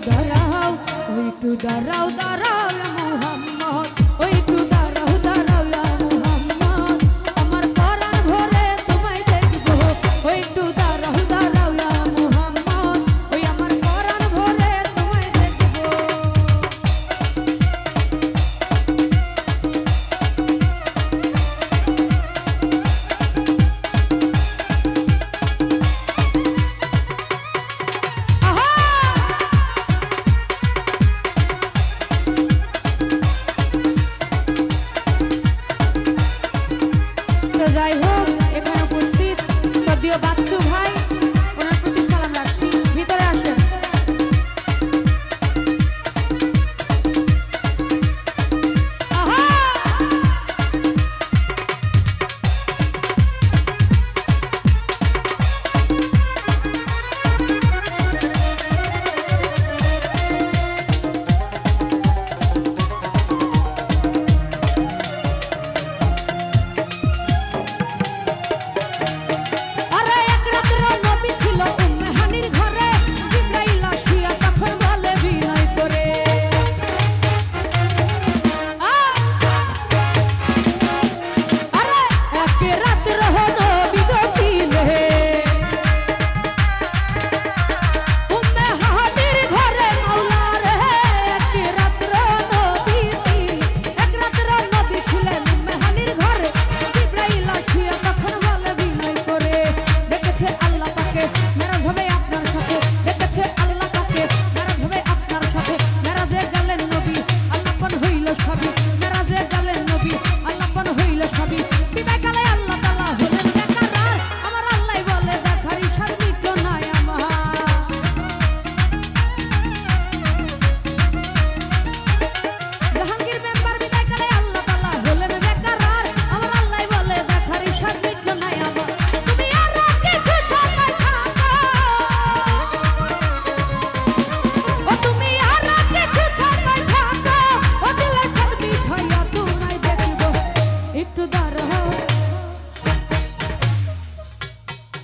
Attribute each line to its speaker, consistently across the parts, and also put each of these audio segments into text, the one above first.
Speaker 1: দাঁড়াও, ওই একটু দাঁড়াও দাঁড়াও মোহাম্মদ, ওই একটু দাঁড়াও দাঁড়াও মোহাম্মদ, আমার পরাণ ভরে তোমায় দেখবো, ওই একটু দাঁড়াও দাঁড়াও মোহাম্মদ, ওই আমার পরাণ ভরে তোমায় দেখবো। যাই হোক, এখানে উপস্থিত সদ্য বাচ্চু ভাই, ওনার প্রতি সালাম রাখছি। ভিতরে আসেন।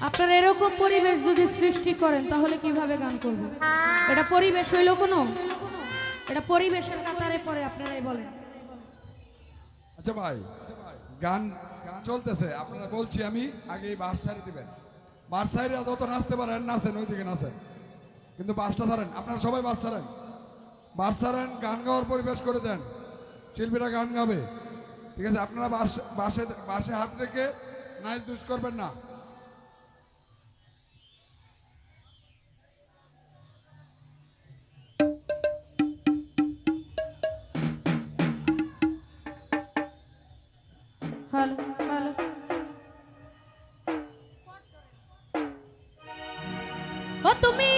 Speaker 1: আপনারা এরকম পরিবেশ যদি সৃষ্টি করেন তাহলে কিভাবে গান করব? এটা পরিবেশ হইল কোনো? এটা পরিবেশের কাতারে পড়ে, আপনারাই বলেন।
Speaker 2: আচ্ছা ভাই, গান চলতেছে, আপনারা বলছি আমি আগে বাস সারি দিবেন। বাস সাইডে যত নাচতে পারেন নাচেন, ওই দিকে নাচেন, কিন্তু বাসটা ছাড়েন। আপনারা সবাই বাস ছাড়েন, বাস ছাড়েন, গান গাওয়ার পরিবেশ করে দেন, শিল্পীরা গান গাবে, ঠিক আছে? আপনারা বাসে হাত রেখে নাইস দুজ করবেন না।
Speaker 1: হ্যালো হ্যালো, ও তুমি